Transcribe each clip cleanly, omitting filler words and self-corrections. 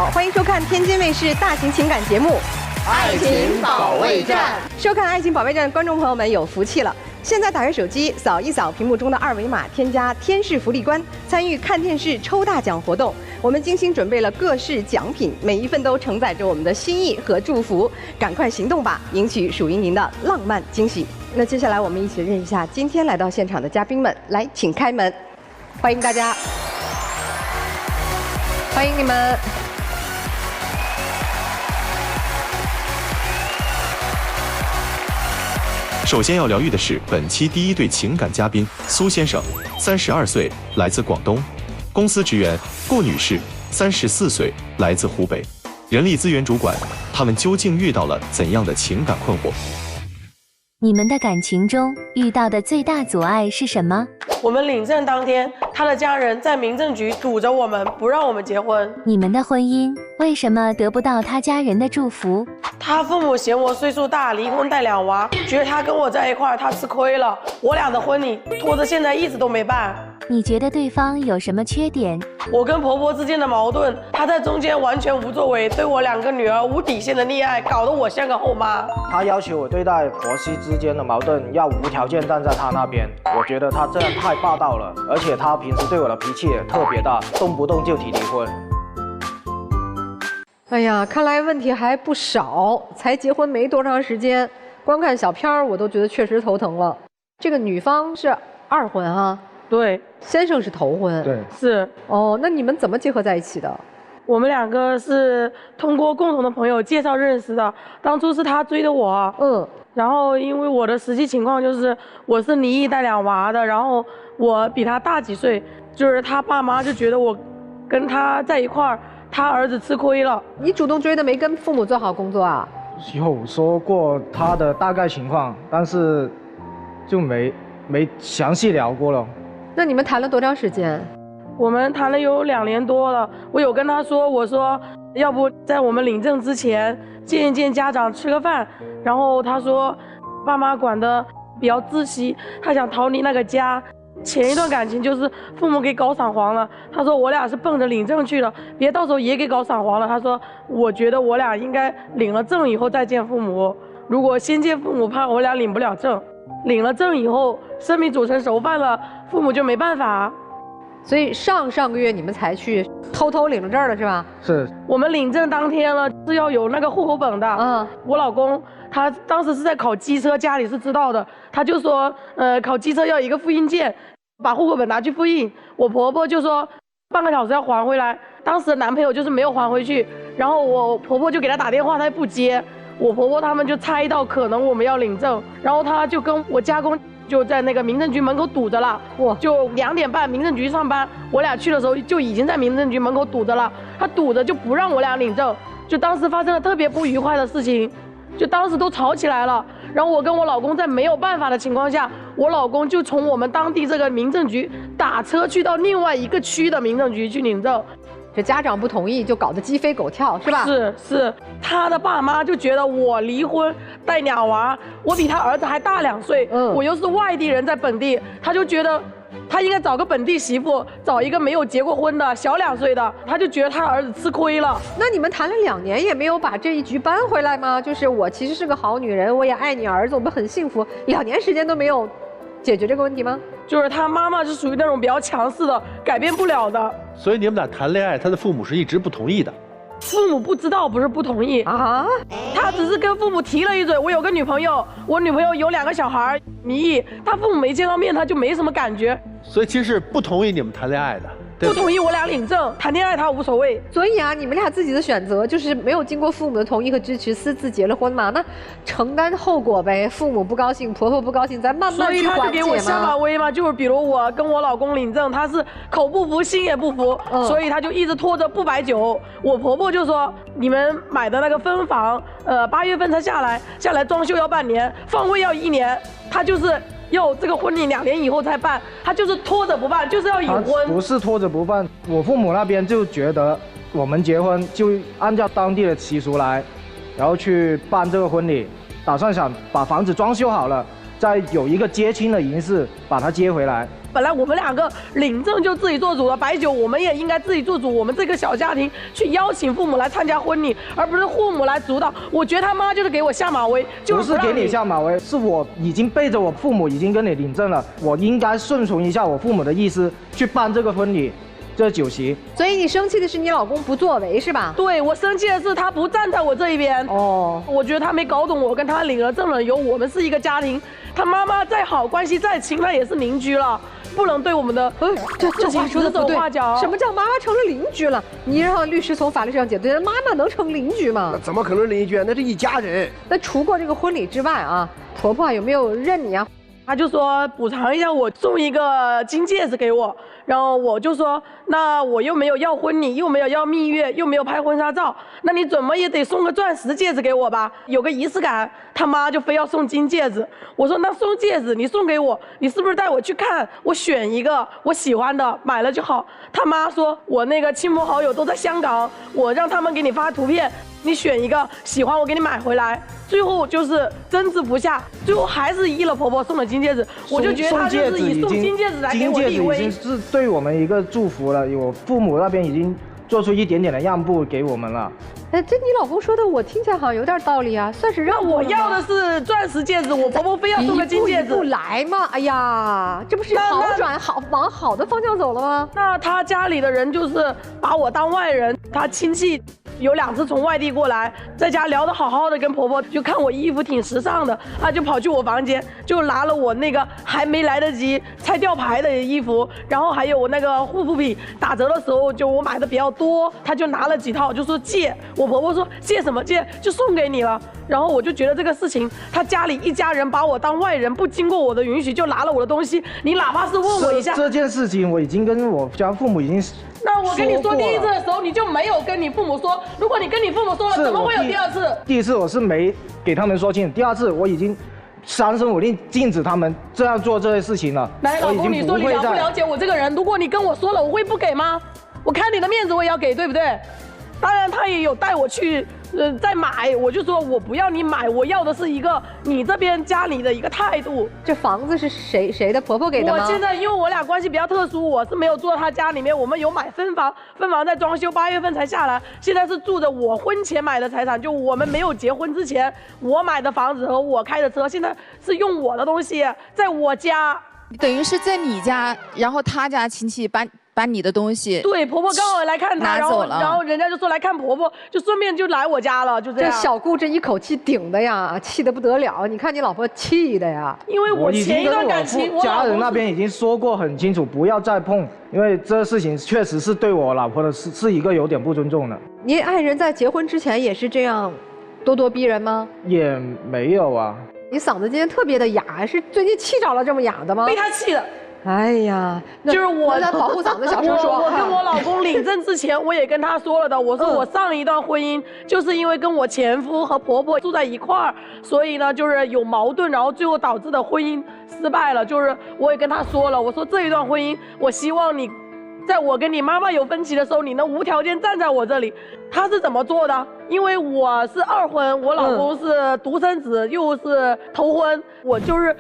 好，欢迎收看天津卫视大型情感节目《爱情保卫战》。收看《爱情保卫战》的观众朋友们有福气了！现在打开手机，扫一扫屏幕中的二维码，添加天视福利官，参与看电视抽大奖活动。我们精心准备了各式奖品，每一份都承载着我们的心意和祝福。赶快行动吧，赢取属于您的浪漫惊喜！那接下来我们一起认识一下今天来到现场的嘉宾们，来，请开门，欢迎大家，欢迎你们。首先要疗愈的是本期第一对情感嘉宾苏先生，32岁，来自广东；公司职员顾女士，34岁，来自湖北，人力资源主管。他们究竟遇到了怎样的情感困惑？你们的感情中遇到的最大阻碍是什么？我们领证当天，他的家人在民政局堵着我们，不让我们结婚。你们的婚姻为什么得不到他家人的祝福？他父母嫌我岁数大，离婚带2娃，觉得他跟我在一块儿，他吃亏了。我俩的婚礼拖着现在一直都没办。你觉得对方有什么缺点？我跟婆婆之间的矛盾，她在中间完全无作为，对我2个女儿无底线的溺爱，搞得我像个后妈。她要求我对待婆媳之间的矛盾要无条件站在她那边，我觉得她这样太霸道了，而且她平时对我的脾气也特别大，动不动就提离婚。哎呀，看来问题还不少，才结婚没多长时间，光看小片儿我都觉得确实头疼了。这个女方是2婚啊？对，先生是头婚。对，是。哦，那你们怎么结合在一起的？我们2个是通过共同的朋友介绍认识的，当初是他追的我。然后因为我的实际情况就是我是离异带2娃的，然后我比他大几岁，就是他爸妈就觉得我跟他在一块儿，他儿子吃亏了。你主动追的，没跟父母做好工作啊？有说过他的大概情况，但是就没详细聊过了。那你们谈了多长时间？我们谈了有2年多了。我有跟他说，我说要不在我们领证之前见一见家长，吃个饭。然后他说爸妈管得比较窒息，他想逃离那个家。前一段感情就是父母给搞散黄了，他说我俩是奔着领证去了，别到时候也给搞散黄了。他说我觉得我俩应该领了证以后再见父母，如果先见父母怕我俩领不了证，领了证以后生米煮成熟饭了，父母就没办法。所以上个月你们才去偷偷领了证了是吧？是。我们领证当天了是要有那个户口本的。我老公他当时是在考机车，家里是知道的，他就说考机车要一个复印件，把户口本拿去复印。我婆婆就说半个小时要还回来，当时男朋友就是没有还回去，然后我婆婆就给他打电话，他不接。我婆婆他们就猜到可能我们要领证，然后他就跟我家公就在那个民政局门口堵着了。就2点半民政局上班，我俩去的时候就已经在民政局门口堵着了，他堵着就不让我俩领证，就当时发生了特别不愉快的事情，就当时都吵起来了。然后我跟我老公在没有办法的情况下，我老公就从我们当地这个民政局打车去到另外一个区的民政局去领证。这家长不同意，就搞得鸡飞狗跳，是吧？是，他的爸妈就觉得我离婚带2娃，我比他儿子还大2岁，我又是外地人在本地，他就觉得他应该找个本地媳妇，找一个没有结过婚的小2岁的，他就觉得他儿子吃亏了。那你们谈了2年也没有把这一局扳回来吗？就是我其实是个好女人，我也爱你儿子，我们很幸福，2年时间都没有解决这个问题吗？就是他妈妈是属于那种比较强势的，改变不了的。所以你们俩谈恋爱，他的父母是一直不同意的。父母不知道，不是不同意啊，他只是跟父母提了一嘴，我有个女朋友，我女朋友有2个小孩，离异，他父母没见到面，他就没什么感觉。所以其实是不同意你们谈恋爱的。不同意我俩领证，谈恋爱他无所谓。所以啊，你们俩自己的选择就是没有经过父母的同意和支持，私自结了婚嘛？那承担后果呗。父母不高兴，婆婆不高兴，咱慢慢去缓解嘛。所以他就给我下马威嘛，就是比如我跟我老公领证，他是口不服心也不服，所以他就一直拖着不摆酒。我婆婆就说你们买的那个分房，8月份才下来装修要半年，放位要1年，他就是要这个婚礼2年以后才办，他就是拖着不办，就是要隐婚。不是拖着不办，我父母那边就觉得我们结婚就按照当地的习俗来，然后去办这个婚礼，打算想把房子装修好了，再有一个接亲的仪式把他接回来。本来我们两个领证就自己做主了，白酒我们也应该自己做主。我们这个小家庭去邀请父母来参加婚礼，而不是父母来主导。我觉得他妈就是给我下马威，就是不是给你下马威，是我已经背着我父母已经跟你领证了，我应该顺从一下我父母的意思去办这个婚礼。这酒席，所以你生气的是你老公不作为是吧？对，我生气的是他不站在我这一边。哦，我觉得他没搞懂我跟他领了证了以后，我们是一个家庭。他妈妈再好，关系再亲，他也是邻居了，不能对我们的这话说的不对。什么叫妈妈成了邻居了？你让律师从法律上解对，妈妈能成邻居吗？那怎么可能邻居？那是一家人。那除过这个婚礼之外啊，婆婆有没有认你啊？他就说补偿一下我，送一个金戒指给我，然后我就说，那我又没有要婚礼，又没有要蜜月，又没有拍婚纱照，那你怎么也得送个钻石戒指给我吧，有个仪式感。他妈就非要送金戒指，我说那送戒指你送给我，你是不是带我去看？我选一个我喜欢的买了就好。他妈说我那个亲朋好友都在香港，我让他们给你发图片，你选一个喜欢我给你买回来。最后就是争执不下，最后还是依了婆婆送了金戒指。我就觉得他就是以送金戒指来给我立威。金戒指已经是对我们一个祝福了，我父母那边已经做出一点点的让步给我们了。哎，这你老公说的，我听起来好像有点道理啊，算是让我要的是钻石戒指，我婆婆非要送个金戒指。一步来嘛，哎呀，这不是好转好往好的方向走了吗？那他家里的人就是把我当外人，他亲戚有2次从外地过来，在家聊得好好的，跟婆婆就看我衣服挺时尚的，他就跑去我房间，就拿了我那个还没来得及拆吊牌的衣服，然后还有我那个护肤品打折的时候，就我买的比较多，他就拿了几套，就说借。我婆婆说借什么借，就送给你了。然后我就觉得这个事情，他家里一家人把我当外人，不经过我的允许就拿了我的东西，你哪怕是问我一下，这件事情我已经跟我家父母已经。那我跟你说第一次的时候，你就没有跟你父母说。如果你跟你父母说了，怎么会有第2次？第一次我是没给他们说清，第2次我已经3声5令禁止他们这样做这些事情了。来，老公，你说你了不了解我这个人？如果你跟我说了，我会不给吗？我看你的面子我也要给，对不对？当然他也有带我去再买，我就说我不要你买，我要的是一个你这边家里的一个态度。这房子是谁的？婆婆给的吗？我现在因为我俩关系比较特殊，我是没有住到他家里面，我们有买分房，分房在装修，8月份才下来，现在是住着我婚前买的财产，就我们没有结婚之前我买的房子和我开的车，现在是用我的东西在我家，等于是在你家，然后他家亲戚把你的东西，对，婆婆刚好来看他，然后人家就说来看婆婆，就顺便就来我家了，就这样。这小顾这一口气顶的呀，气得不得了。你看你老婆气的呀，因为我前一段感情，我家人那边已经说过很清楚，不要再碰，因为这事情确实是对我老婆的是一个有点不尊重的。你爱人在结婚之前也是这样咄咄逼人吗？也没有啊。你嗓子今天特别的哑，是最近气着了这么哑的吗？被他气的。哎呀，就是我在保护嗓子，小声说。我跟我老公领证之前，我也跟他说了的。我说我上一段婚姻就是因为跟我前夫和婆婆住在一块儿，所以呢就是有矛盾，然后最后导致的婚姻失败了。就是我也跟他说了，我说这一段婚姻，我希望你，在我跟你妈妈有分歧的时候，你能无条件站在我这里。他是怎么做的？因为我是2婚，我老公是独生子，又是头婚，我就是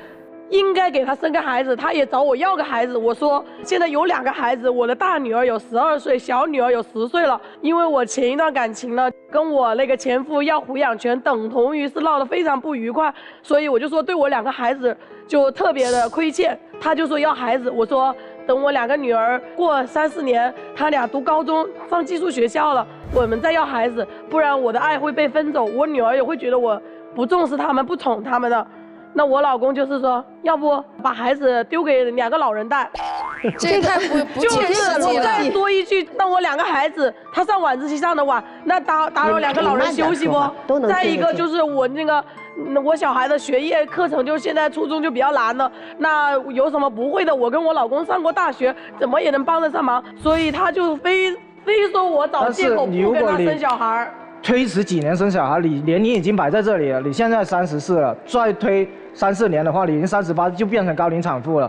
应该给他生个孩子，他也找我要个孩子。我说现在有2个孩子，我的大女儿有12岁，小女儿有10岁了。因为我前一段感情呢，跟我那个前夫要抚养权，等同于是闹得非常不愉快，所以我就说对我2个孩子就特别的亏欠。他就说要孩子，我说等我2个女儿过3、4年，他俩读高中上寄宿学校了，我们再要孩子，不然我的爱会被分走，我女儿也会觉得我不重视他们，不宠他们的。那我老公就是说，要不把孩子丢给2个老人带，这太不切实际了。再多一句，那我2个孩子，他上晚自习上的晚，那打扰2个老人休息不？再一个就是我那个我小孩的学业课程，就现在初中就比较难了，那有什么不会的，我跟我老公上过大学，怎么也能帮得上忙，所以他就非说我找借口不跟他生小孩。推迟几年生小孩，你年龄已经摆在这里了，你现在34了，再推3、4年的话，你已经38就变成高龄产妇了。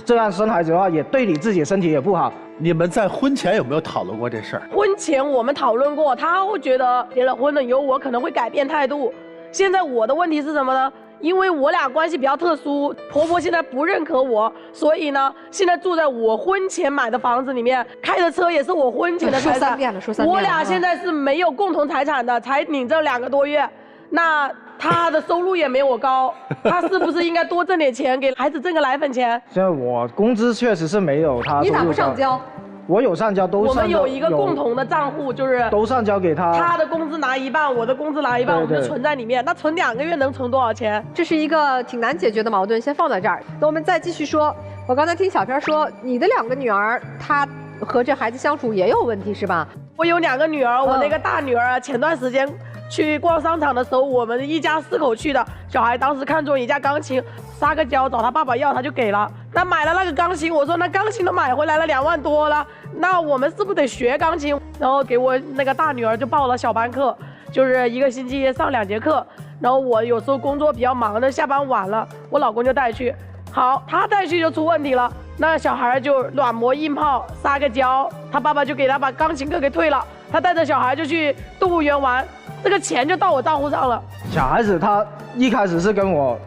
这样生孩子的话，也对你自己身体也不好。你们在婚前有没有讨论过这事儿？婚前我们讨论过，他会觉得结了婚了以后我可能会改变态度。现在我的问题是什么呢？因为我俩关系比较特殊，婆婆现在不认可我，所以呢，现在住在我婚前买的房子里面，开的车也是我婚前的财产。说3遍了，说3遍了。我俩现在是没有共同财产的，才领这2个多月，那他的收入也没我高，他是不是应该多挣点钱，给孩子挣个奶粉钱？现在我工资确实是没有他。你咋不上交？我有上交，都上交。我们有一个共同的账户，就是都上交给他。他的工资拿1半，我的工资拿1半，我们就存在里面。那存2个月能存多少钱？这是一个挺难解决的矛盾，先放在这儿。那我们再继续说。我刚才听小片说，你的2个女儿，她和这孩子相处也有问题是吧？我有2个女儿，我那个大女儿前段时间去逛商场的时候，我们一家4口去的。小孩当时看中一架钢琴，撒个娇找他爸爸要，他就给了。那买了那个钢琴，我说那钢琴都买回来了2万多了，那我们是不是得学钢琴？然后给我那个大女儿就报了小班课，就是1个星期上2节课。然后我有时候工作比较忙的，下班晚了，我老公就带去。好，他带去就出问题了，那小孩就软磨硬泡，撒个娇，他爸爸就给他把钢琴课给退了，他带着小孩就去动物园玩，这个钱就到我账户上了。小孩子他一开始是跟我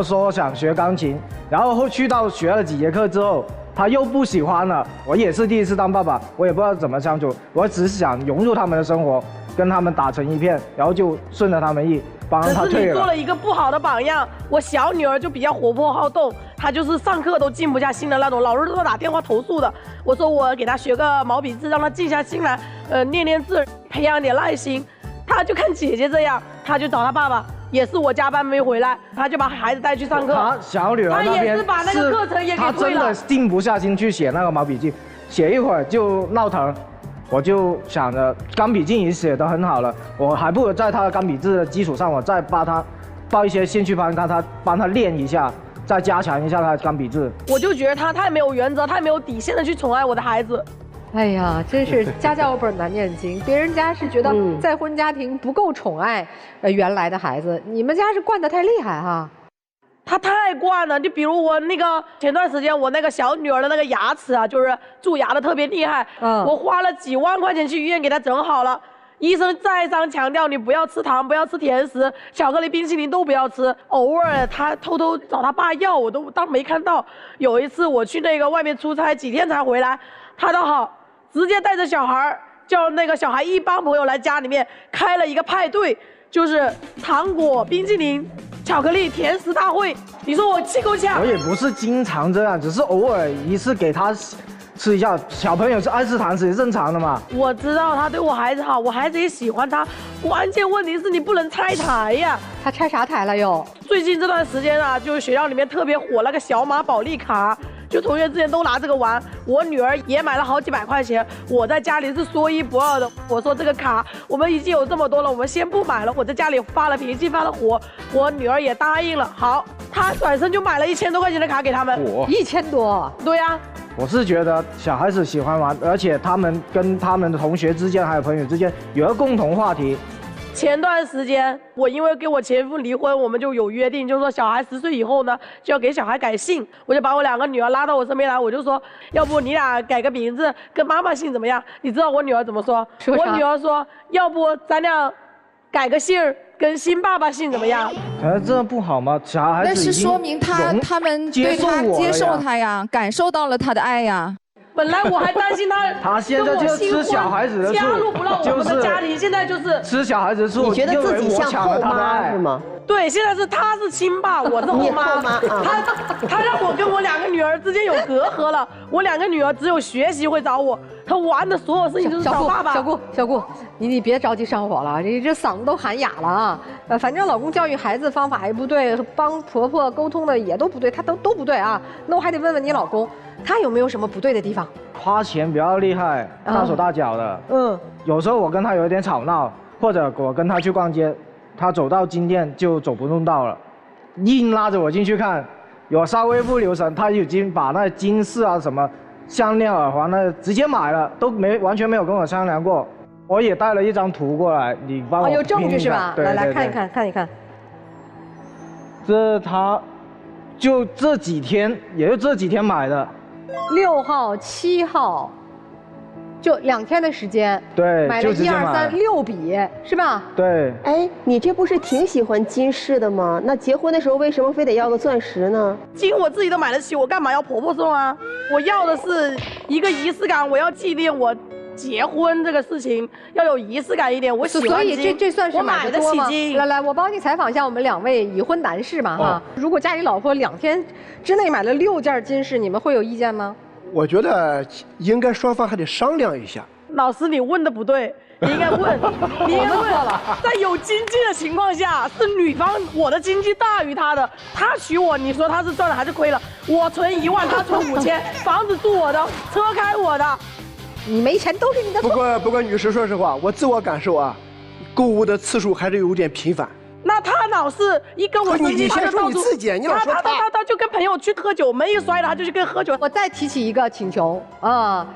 说想学钢琴，然后去到学了几节课之后，他又不喜欢了。我也是第一次当爸爸，我也不知道怎么相处，我只是想融入他们的生活，跟他们打成一片，然后就顺着他们意。帮他退了。可是你做了一个不好的榜样。我小女儿就比较活泼好动，她就是上课都静不下心的那种，老师都打电话投诉的。我说我给她学个毛笔字，让她静下心来，练练字，培养点耐心。她就看姐姐这样，她就找她爸爸。也是我加班没回来，他就把孩子带去上课。他小女儿那边他也是把那个课程也给退了。他真的静不下心去写那个毛笔字，写一会儿就闹腾。我就想着钢笔字已经写得很好了，我还不如在他的钢笔字的基础上，我再帮他报一些兴趣班，帮他练一下，再加强一下他的钢笔字。我就觉得他太没有原则，太没有底线的去宠爱我的孩子。哎呀，真是家家有本难念经。别人家是觉得再婚家庭不够宠爱原来的孩子，你们家是惯得太厉害哈。他太惯了，就比如我那个前段时间我那个小女儿的那个牙齿啊，就是蛀牙的特别厉害，我花了几万块钱去医院给她整好了。医生再三强调你不要吃糖，不要吃甜食，巧克力、冰淇淋都不要吃。偶尔他偷偷找他爸要，我都当没看到。有一次我去那个外面出差，几天才回来，他倒好，直接带着小孩，叫那个小孩一帮朋友来家里面开了一个派对，就是糖果、冰淇淋、巧克力甜食大会。你说我气够呛？我也不是经常这样，只是偶尔一次给他吃一下。小朋友是爱吃糖食也正常的嘛。我知道他对我孩子好，我孩子也喜欢他，关键问题是你不能拆台呀。他拆啥台了又？最近这段时间啊，就是学校里面特别火那个小马宝莉卡，就同学之间都拿这个玩。我女儿也买了好几百块钱，我在家里是说一不二的。我说这个卡我们已经有这么多了，我们先不买了。我在家里发了脾气，发了火，我女儿也答应了。好，她转身就买了1000多块钱的卡给他们。1000多？对呀。我是觉得小孩子喜欢玩，而且他们跟他们的同学之间还有朋友之间有个共同话题。前段时间我因为跟我前夫离婚，我们就有约定，就是说小孩10岁以后呢，就要给小孩改姓。我就把我2个女儿拉到我身边来，我就说，要不你俩改个名字，跟妈妈姓怎么样？你知道我女儿怎么说？我女儿说，要不咱俩改个姓儿，跟新爸爸姓怎么样？这不好吗？小孩子那是说明他们对他接受他呀，感受到了他的爱呀。本来我还担心他现在就吃小孩子的醋，加入不到我们的家庭，现在就是吃小孩子的醋。你觉得自己像后妈是吗？对，现在是他是亲爸，我是后妈。他让我跟我2个女儿之间有隔阂了。我2个女儿只有学习会找我，她玩的所有事情就是找爸爸。小顾，你别着急上火了，这嗓子都喊哑了啊！反正老公教育孩子方法也不对，帮婆婆沟通的也都不对，他都不对啊。那我还得问问你老公，他有没有什么不对的地方？花钱比较厉害，大手大脚的。有时候我跟他有一点吵闹，或者我跟他去逛街，他走到金店就走不动道了，硬拉着我进去看。有稍微不留神，他已经把那金饰啊什么项链、耳环那直接买了，都完全没有跟我商量过。我也带了一张图过来，你帮我有证据是吧？对，来看一看。这他就这几天，也就这几天买的。 6号、7号，就2天的时间，对，买了1、2、3、6笔，是吧？对。哎，你这不是挺喜欢金饰的吗？那结婚的时候为什么非得要个钻石呢？金我自己都买得起，我干嘛要婆婆送啊？我要的是一个仪式感，我要纪念我结婚这个事情，要有仪式感一点。我喜欢金，所以这算是买得起金。来，我帮你采访一下我们2位已婚男士嘛哈。如果家里老婆2天之内买了6件金饰，你们会有意见吗？我觉得应该双方还得商量一下。老师，你问的不对，你应该问，在有经济的情况下，是女方我的经济大于他的，他娶我，你说他是赚了还是亏了？我存1万，他存5000，房子住我的，车开我的，你没钱都是你的错。不过女士，说实话，我自我感受啊，购物的次数还是有点频繁。那他老是一跟我生气，他就到处他就跟朋友去喝酒，门一摔了他就去跟喝酒。我再提起一个请求啊，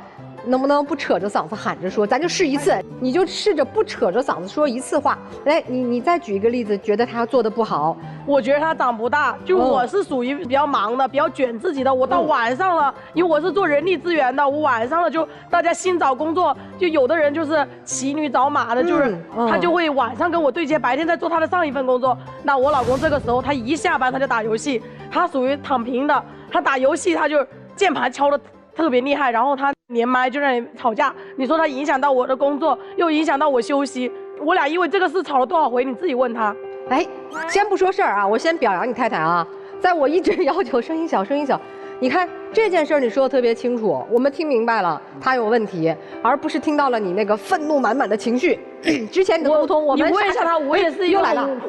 能不能不扯着嗓子喊着说？咱就试一次，你就试着不扯着嗓子说一次话。来，你再举一个例子，觉得他做的不好。我觉得他长不大，就我是属于比较忙的，比较卷自己的。我到晚上了，因为我是做人力资源的，我晚上了就大家新找工作，就有的人就是骑驴找马的，就是他就会晚上跟我对接，白天在做他的上一份工作。那我老公这个时候他一下班他就打游戏，他属于躺平的，他打游戏他就键盘敲的特别厉害，然后他连麦就让你吵架。你说他影响到我的工作，又影响到我休息，我俩因为这个事吵了多少回？你自己问他。哎，先不说事儿啊，我先表扬你太太啊，在我一直要求声音小，声音小。你看这件事儿你说的特别清楚，我们听明白了他有问题，而不是听到了你那个愤怒满满的情绪。之前你的沟通，我们你问一下他，我也是一个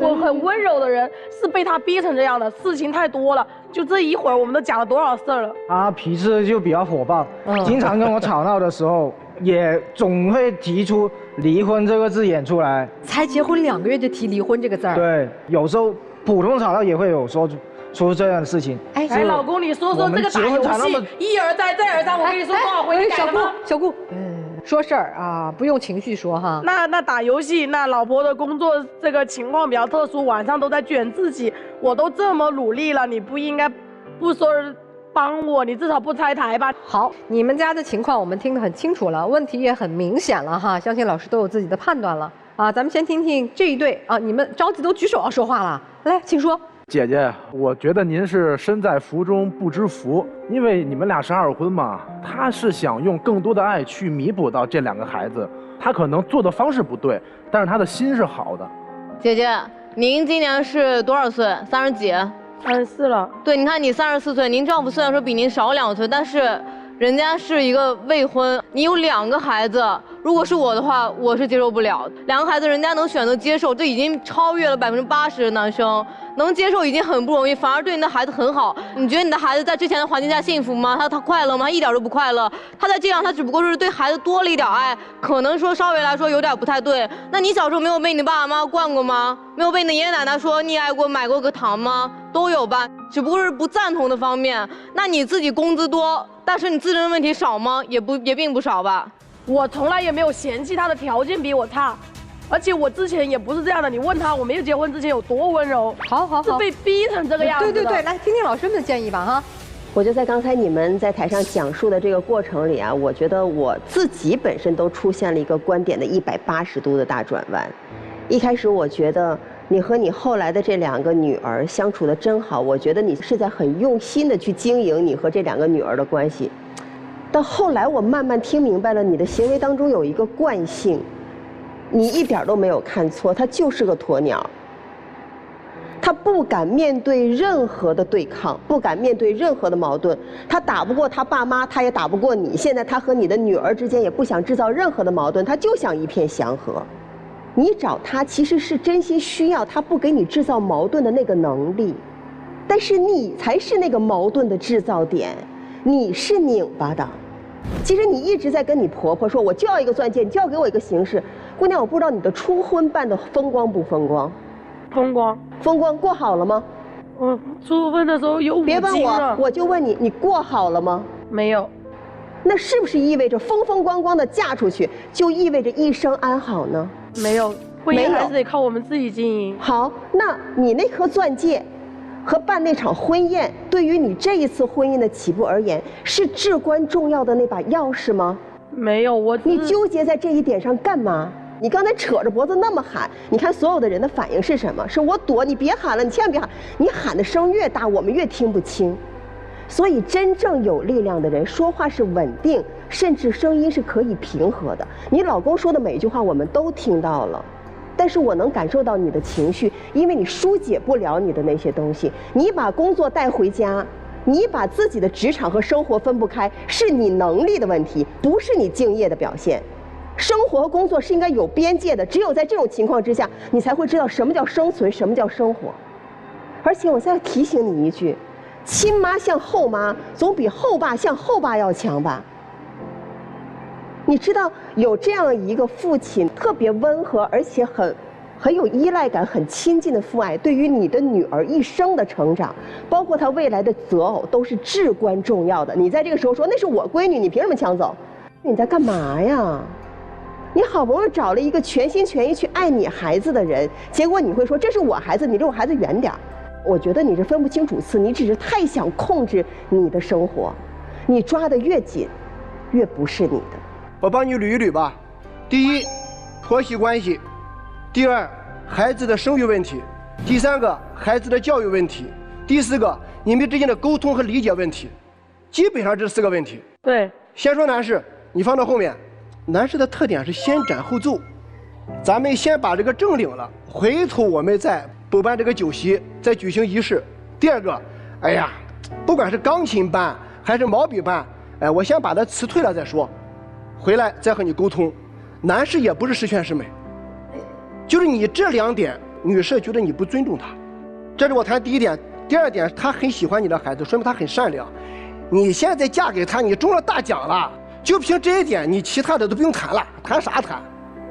我很温柔的人，是被他逼成这样的，事情太多了。就这一会儿，我们都讲了多少事儿了。他脾气就比较火爆，经常跟我吵闹的时候，也总会提出离婚这个字眼出来。才结婚2个月就提离婚这个字儿。对，有时候普通吵闹也会有说出这样的事情。哎，老公，你说说这个打游戏，一而再再而三，我跟你说多少回，你改了吗？小顾，说事儿啊，不用情绪说哈。那打游戏，那老婆的工作这个情况比较特殊，晚上都在卷自己，我都这么努力了，你不应该不说帮我，你至少不拆台吧？好，你们家的情况我们听得很清楚了，问题也很明显了哈，相信老师都有自己的判断了啊。咱们先听听这一对啊，你们着急都举手要说话了，来，请说。姐姐，我觉得您是身在福中不知福，因为你们俩是2婚嘛，他是想用更多的爱去弥补到这2个孩子，他可能做的方式不对，但是他的心是好的。姐姐，您今年是多少岁？30几？34了。对，你看你34岁，您丈夫虽然说比您少2岁，但是人家是一个未婚，你有2个孩子，如果是我的话，我是接受不了。2个孩子，人家能选择接受，这已经超越了80%的男生。能接受已经很不容易，反而对你的孩子很好。你觉得你的孩子在之前的环境下幸福吗？他快乐吗？一点都不快乐。他在这样，他只不过是对孩子多了一点爱，可能说稍微来说有点不太对。那你小时候没有被你爸爸妈妈惯过吗？没有被你的爷爷奶奶说溺爱过、买过个糖吗？都有吧，只不过是不赞同的方面。那你自己工资多，但是你自身的问题少吗？也并不少吧。我从来也没有嫌弃他的条件比我差。而且我之前也不是这样的，你问他我没有结婚之前有多温柔，好，是被逼成这个样子的。对，来听听老师们的建议吧哈。我觉得在刚才你们在台上讲述的这个过程里啊，我觉得我自己本身都出现了一个观点的180度的大转弯。一开始我觉得你和你后来的这2个女儿相处的真好，我觉得你是在很用心的去经营你和这2个女儿的关系。但后来我慢慢听明白了，你的行为当中有一个惯性。你一点都没有看错，他就是个鸵鸟。他不敢面对任何的对抗，不敢面对任何的矛盾。他打不过他爸妈，他也打不过你。现在他和你的女儿之间也不想制造任何的矛盾，他就想一片祥和。你找他其实是真心需要他不给你制造矛盾的那个能力，但是你才是那个矛盾的制造点，你是拧巴的。其实你一直在跟你婆婆说，我就要一个钻戒，你就要给我一个形式。姑娘，我不知道你的初婚办的风光不风光？风光。风光过好了吗？我初婚的时候有5斤了。别问我，我就问你，你过好了吗？没有。那是不是意味着风风光光的嫁出去，就意味着一生安好呢？没有，婚姻还是得靠我们自己经营。好，那你那颗钻戒和办那场婚宴，对于你这一次婚姻的起步而言，是至关重要的那把钥匙吗？没有，你纠结在这一点上干嘛？你刚才扯着脖子那么喊，你看所有的人的反应是什么？是我躲，你别喊了，你千万别喊。你喊的声越大，我们越听不清。所以真正有力量的人说话是稳定，甚至声音是可以平和的。你老公说的每一句话我们都听到了，但是我能感受到你的情绪，因为你疏解不了你的那些东西。你把工作带回家，你把自己的职场和生活分不开，是你能力的问题，不是你敬业的表现。生活和工作是应该有边界的，只有在这种情况之下，你才会知道什么叫生存，什么叫生活。而且我再提醒你一句，亲妈像后妈，总比后爸像后爸要强吧？你知道有这样一个父亲，特别温和，而且很有依赖感、很亲近的父爱，对于你的女儿一生的成长，包括她未来的择偶，都是至关重要的。你在这个时候说那是我闺女，你凭什么抢走？你在干嘛呀？你好不容易找了一个全心全意去爱你孩子的人，结果你会说这是我孩子，你离我孩子远点儿。我觉得你是分不清主次，你只是太想控制你的生活，你抓得越紧，越不是你的。我帮你捋一捋吧。第一，婆媳关系；第二，孩子的生育问题；第三个，孩子的教育问题；第四个，你们之间的沟通和理解问题。基本上这4个问题。对，先说男士，你放到后面。男士的特点是先斩后奏，咱们先把这个证领了，回头我们再补办这个酒席，再举行仪式。第二个，哎呀，不管是钢琴班还是毛笔班，哎，我先把它辞退了再说，回来再和你沟通。男士也不是十全十美，就是你这2点，女士觉得你不尊重她，这是我谈第一点。第二点，她很喜欢你的孩子，说明她很善良。你现在嫁给他，你中了大奖了。就凭这一点，你其他的都不用谈了，谈啥谈？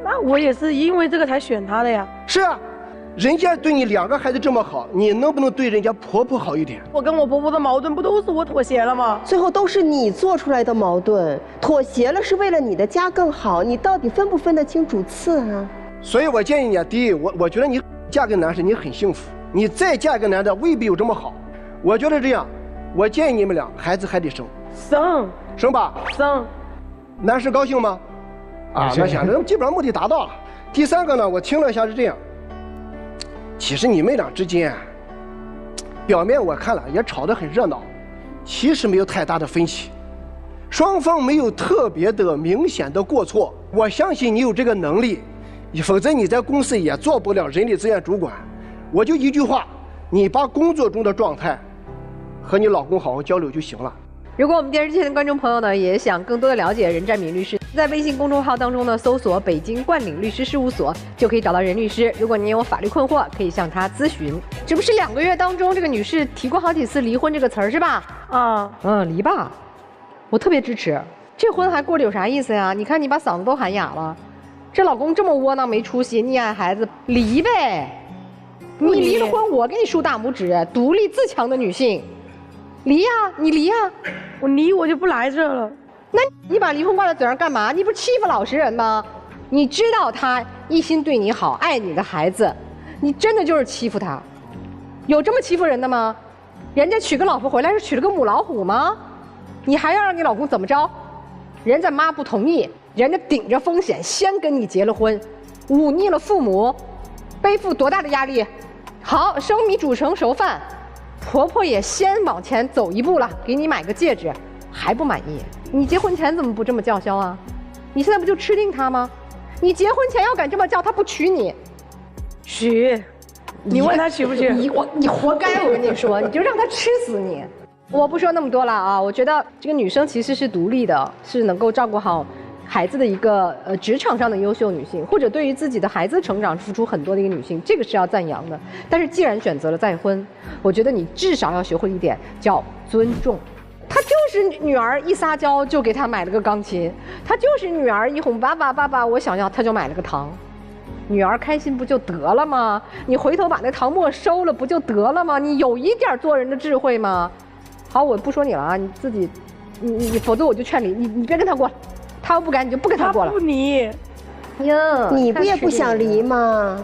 那我也是因为这个才选他的呀。是啊，人家对你2个孩子这么好，你能不能对人家婆婆好一点？我跟我婆婆的矛盾不都是我妥协了吗？最后都是你做出来的矛盾，妥协了是为了你的家更好，你到底分不分得清主次啊？所以我建议你，第一，我觉得你嫁给男士你很幸福，你再嫁个男的未必有这么好。我觉得这样，我建议你们俩孩子还得生，生吧，生。男士高兴吗？啊，那行，这基本上目的达到了。第3个呢，我听了一下是这样，其实你们俩之间，表面我看了也吵得很热闹，其实没有太大的分歧，双方没有特别的明显的过错。我相信你有这个能力，否则你在公司也做不了人力资源主管。我就一句话，你把工作中的状态和你老公好好交流就行了。如果我们电视机前的观众朋友呢，也想更多的了解任占民律师，在微信公众号当中呢，搜索北京冠岭律师事务所，就可以找到任律师。如果您有法律困惑，可以向他咨询。这不是2个月当中，这个女士提过好几次离婚这个词儿是吧？离吧，我特别支持。这婚还过得有啥意思呀？你看你把嗓子都喊哑了，这老公这么窝囊没出息，溺爱孩子，离呗。你离了婚，我给你竖大拇指，独立自强的女性。离呀，你离呀，我离我就不来这了。那你把离婚挂在嘴上干嘛？你不是欺负老实人吗？你知道他一心对你好，爱你的孩子，你真的就是欺负他。有这么欺负人的吗？人家娶个老婆回来是娶了个母老虎吗？你还要让你老公怎么着？人家妈不同意，人家顶着风险先跟你结了婚，忤逆了父母，背负多大的压力？好，生米煮成熟饭。婆婆也先往前走一步了，给你买个戒指，还不满意？你结婚前怎么不这么叫嚣啊？你现在不就吃定他吗？你结婚前要敢这么叫，他不娶你。娶，你问他娶不娶？你活该！我跟你说，你就让他吃死你。我不说那么多了啊，我觉得这个女生其实是独立的，是能够照顾好孩子的一个职场上的优秀女性，或者对于自己的孩子成长付出很多的一个女性，这个是要赞扬的。但是既然选择了再婚，我觉得你至少要学会一点，叫尊重。她就是女儿一撒娇就给她买了个钢琴，她就是女儿一哄爸爸我想要，她就买了个糖。女儿开心不就得了吗？你回头把那糖没收了不就得了吗？你有一点做人的智慧吗？好，我不说你了啊，你自己，你否则我就劝你别跟他过了。他要不敢，你就不跟他过了。他不离。哟，你不也不想离吗？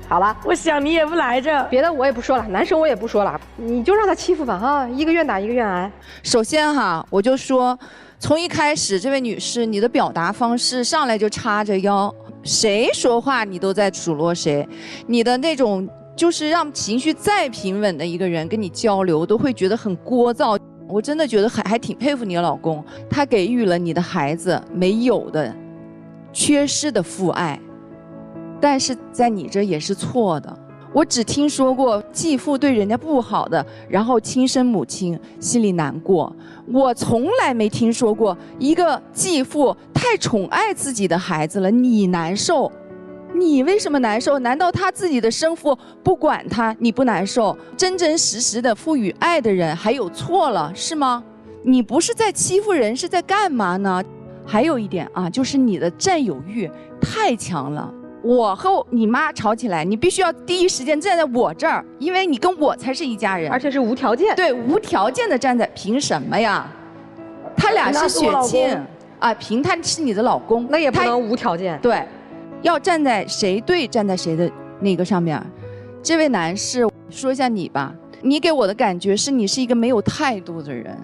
好了，我想你也不来这，别的我也不说了，男生我也不说了，你就让他欺负吧哈，一个愿打一个愿挨。首先哈，我就说，从一开始，这位女士，你的表达方式上来就叉着腰，谁说话你都在数落谁，你的那种就是让情绪再平稳的一个人跟你交流，都会觉得很聒噪。我真的觉得还挺佩服你的老公，他给予了你的孩子没有的、缺失的父爱，但是在你这也是错的。我只听说过继父对人家不好的，然后亲生母亲心里难过。我从来没听说过一个继父太宠爱自己的孩子了，你难受。你为什么难受？难道他自己的生父不管他，你不难受？真真实实的赋予爱的人还有错了，是吗？你不是在欺负人，是在干嘛呢？还有一点啊，就是你的占有欲太强了。我和你妈吵起来，你必须要第一时间站在我这儿，因为你跟我才是一家人，而且是无条件。对，无条件的站在，凭什么呀？他俩是血亲啊，凭他是你的老公，那也不能无条件。对，要站在谁对，站在谁的那个上面。这位男士，说一下你吧，你给我的感觉是你是一个没有态度的人。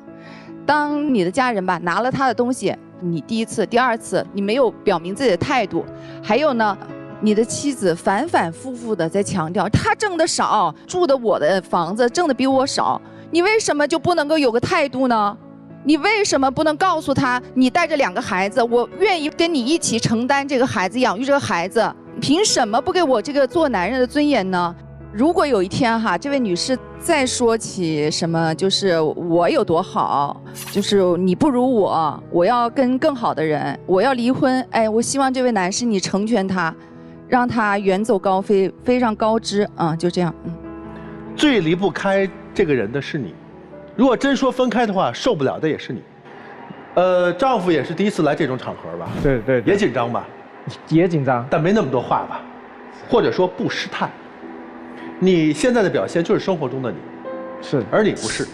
当你的家人吧拿了他的东西，你第一次、第二次你没有表明自己的态度，还有呢。你的妻子反反复复的在强调，他挣的少，住的我的房子挣的比我少，你为什么就不能够有个态度呢？你为什么不能告诉他，你带着2个孩子，我愿意跟你一起承担这个孩子，养育这个孩子，凭什么不给我这个做男人的尊严呢？如果有一天哈，这位女士再说起什么，就是我有多好，就是你不如我，我要跟更好的人，我要离婚，哎，我希望这位男士你成全他。让他远走高飞，飞上高枝啊！就这样，最离不开这个人的是你。如果真说分开的话，受不了的也是你。丈夫也是第一次来这种场合吧？对，也紧张吧？也紧张，但没那么多话吧？或者说不失态。你现在的表现就是生活中的你，是，而你不是。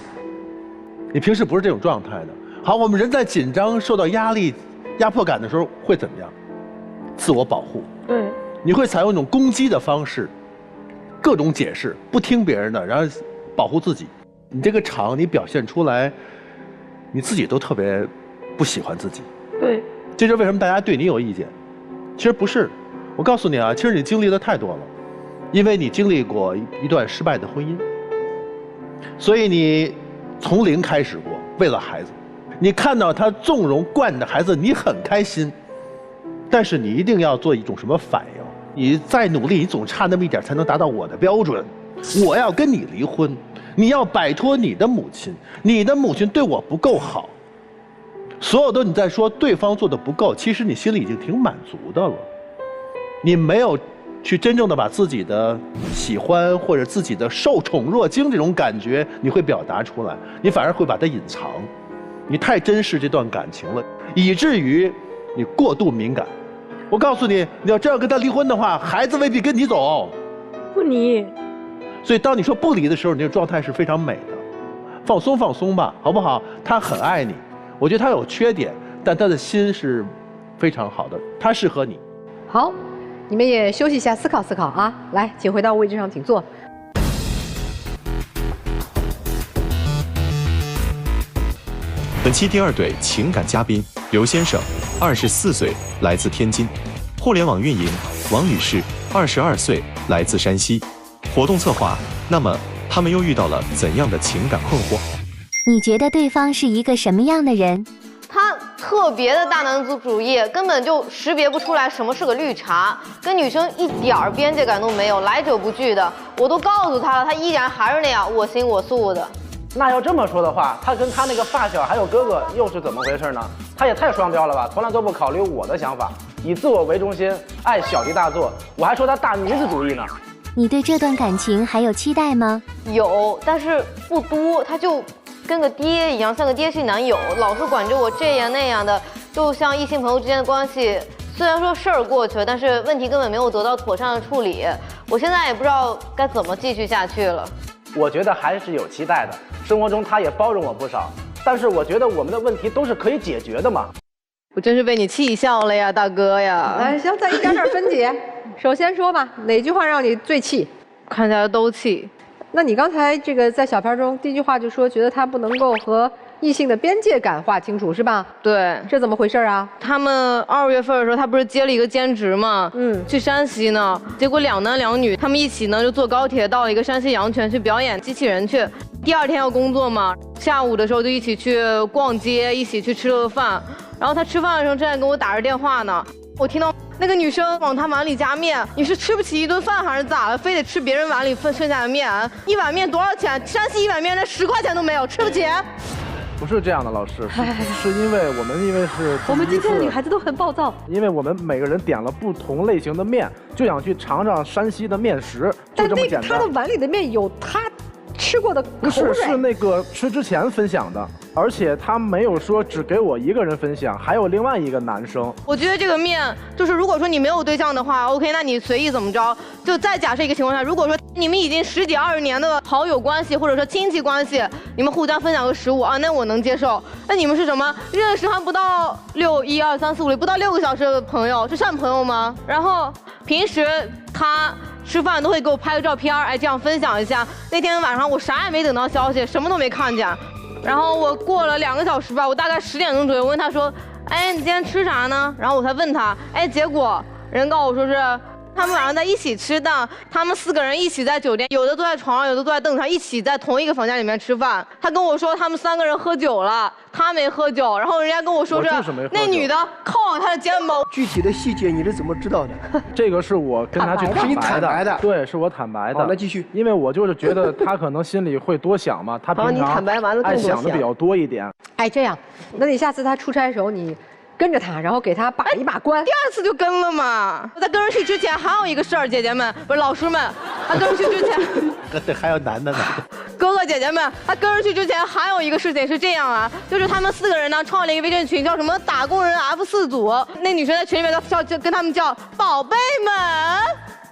你平时不是这种状态的。好，我们人在紧张、受到压力、压迫感的时候会怎么样？自我保护。对。你会采用一种攻击的方式，各种解释，不听别人的，然后保护自己。你这个场你表现出来，你自己都特别不喜欢自己。对，这就是为什么大家对你有意见。其实不是，我告诉你啊，其实你经历的太多了，因为你经历过一段失败的婚姻，所以你从零开始过，为了孩子，你看到他纵容惯你的孩子，你很开心，但是你一定要做一种什么反应？你再努力，你总差那么一点才能达到我的标准。我要跟你离婚，你要摆脱你的母亲，你的母亲对我不够好。所有的你在说对方做的不够，其实你心里已经挺满足的了。你没有去真正的把自己的喜欢或者自己的受宠若惊这种感觉，你会表达出来，你反而会把它隐藏。你太珍视这段感情了，以至于你过度敏感。我告诉你，你要真要跟他离婚的话，孩子未必跟你走，不离。所以当你说不离的时候，你这个状态是非常美的。放松放松吧，好不好？他很爱你，我觉得他有缺点，但他的心是非常好的，他适合你。好，你们也休息一下，思考思考啊。来，请回到位置上，请坐。本期第2对情感嘉宾刘先生，24岁，来自天津；互联网运营王女士，22岁，来自山西。活动策划，那么他们又遇到了怎样的情感困惑？你觉得对方是一个什么样的人？他特别的大男子主义，根本就识别不出来什么是个绿茶，跟女生一点儿边界感都没有，来者不拒的。我都告诉他了，他依然还是那样我行我素的。那要这么说的话，他跟他那个发小还有哥哥又是怎么回事呢？他也太双标了吧，从来都不考虑我的想法，以自我为中心，爱小题大做。我还说他大女子主义呢。你对这段感情还有期待吗？有，但是不多。他就跟个爹一样，像个爹系男友，老是管着我这样那样的，就像异性朋友之间的关系。虽然说事儿过去了，但是问题根本没有得到妥善的处理。我现在也不知道该怎么继续下去了。我觉得还是有期待的，生活中他也包容我不少，但是我觉得我们的问题都是可以解决的嘛。我真是被你气笑了呀，大哥呀！哎，行，咱一点点分解。首先说吧，哪句话让你最气？看起来都气。那你刚才这个在小片中第一句话就说，觉得他不能够和异性的边界感划清楚是吧？对，这怎么回事啊？他们2月份的时候，他不是接了一个兼职嘛，去山西呢，结果2男2女，他们一起呢就坐高铁到了一个山西阳泉去表演机器人去。第2天要工作嘛，下午的时候就一起去逛街，一起去吃了个饭。然后他吃饭的时候正在跟我打着电话呢，我听到那个女生往他碗里加面，你是吃不起一顿饭还是咋了？非得吃别人碗里剩下的面，1碗面多少钱？山西1碗面连10块钱都没有，吃不起。不是这样的，老师，是因为我们是我们今天的女孩子都很暴躁，因为我们每个人点了不同类型的面，就想去尝尝山西的面食，就这么简单。他的碗里的面有他吃过的口水，不是那个吃之前分享的，而且他没有说只给我一个人分享，还有另外一个男生。我觉得这个面就是如果说你没有对象的话 ，OK， 那你随意怎么着。就再假设一个情况下，如果说你们已经10几20年的好友关系或者说亲戚关系，你们互相分享个食物啊，那我能接受。那你们是什么？认识还不到1、2、3、4、5、6，不到6个小时的朋友，是算朋友吗？然后平时他吃饭都会给我拍个照片，哎，这样分享一下。那天晚上我啥也没等到消息，什么都没看见。然后我过了2个小时吧，我大概10点钟左右，我问他说，哎，你今天吃啥呢？然后我才问他，哎，结果人告诉我说是他们晚上在一起吃的，他们4个人一起在酒店，有的坐在床上，有的坐在凳子上，一起在同一个房间里面吃饭。他跟我说他们3个人喝酒了，他没喝酒，然后人家跟我说是那女的靠往他的肩膀。具体的细节你是怎么知道的？这个是我跟他去坦白的，对，是我坦白的。好，那继续。因为我就是觉得他可能心里会多想嘛，他平常爱想的比较多一点。哎，这样，那你下次他出差的时候你跟着他，然后给他把一把关。第2次就跟了嘛。在跟人去之前还有一个事儿，姐姐们不是老师们，他跟人去之前，对，还有男的呢。哥哥姐姐们，他跟人去之前还有一个事情是这样啊，就是他们4个人呢创了一个微信群，叫什么打工人 F4组。那女生在群里面叫跟他们叫宝贝们。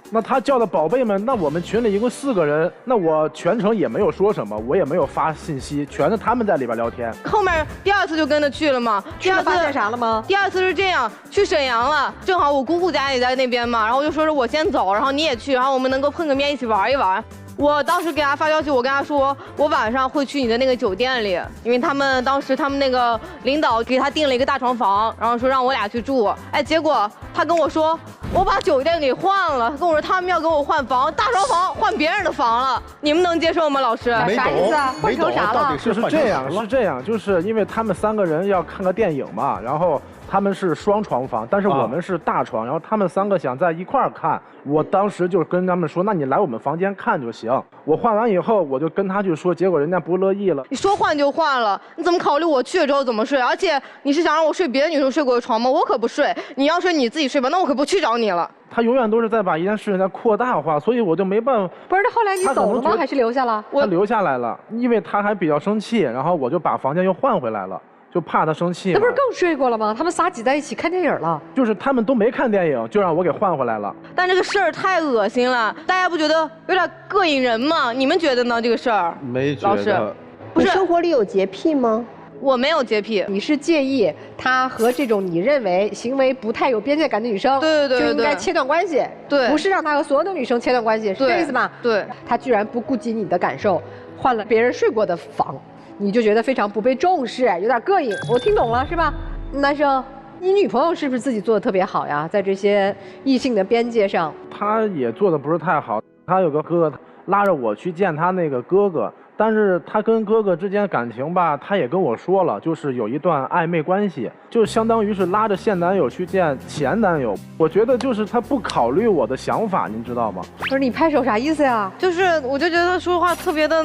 那他叫的宝贝们，那我们群里一共4个人，那我全程也没有说什么，我也没有发信息，全是他们在里边聊天。后面第2次就跟着去了嘛。第2次发现啥了吗？第2次是这样，去沈阳了，正好我姑姑家也在那边嘛，然后我就说是我先走，然后你也去，然后我们能够碰个面一起玩一玩。我当时给他发消息，我跟他说我晚上会去你的那个酒店里，因为当时他们那个领导给他订了一个大床房，然后说让我俩去住。哎，结果他跟我说我把酒店给换了，他跟我说他们要给我换房，大床房换别人的房了，你们能接受吗？老师，啥意思啊？换成啥了？是这样，就是因为他们3个人要看个电影嘛，然后他们是双床房，但是我们是大床，然后他们3个想在一块儿看。我当时就跟他们说，那你来我们房间看就行。我换完以后，我就跟他去说，结果人家不乐意了。你说换就换了，你怎么考虑我去了之后怎么睡？而且你是想让我睡别的女生睡过的床吗？我可不睡，你要睡你自己睡吧，那我可不去找你了。他永远都是在把一件事情在扩大化，所以我就没办法。不是，后来你走了吗？还是留下了？他留下来了，因为他还比较生气，然后我就把房间又换回来了。就怕他生气，那不是更睡过了吗？他们仨挤在一起看电影了，就是他们都没看电影，就让我给换回来了。但这个事儿太恶心了，大家不觉得有点膈应人吗？你们觉得呢？这个事儿，没觉得。老师，不是生活里有洁癖吗？我没有洁癖。你是介意他和这种你认为行为不太有边界感的女生，对，就应该切断关系，对，不是让他和所有的女生切断关系，是这意思吗？对，他居然不顾及你的感受，换了别人睡过的房。你就觉得非常不被重视，有点膈应。我听懂了是吧？男生，你女朋友是不是自己做的特别好呀？在这些异性的边界上，她也做的不是太好。她有个哥哥拉着我去见他那个哥哥，但是他跟哥哥之间的感情吧，他也跟我说了，就是有一段暧昧关系，就相当于是拉着现男友去见前男友。我觉得就是他不考虑我的想法，您知道吗？不是你拍手啥意思呀？就是我就觉得他说话特别的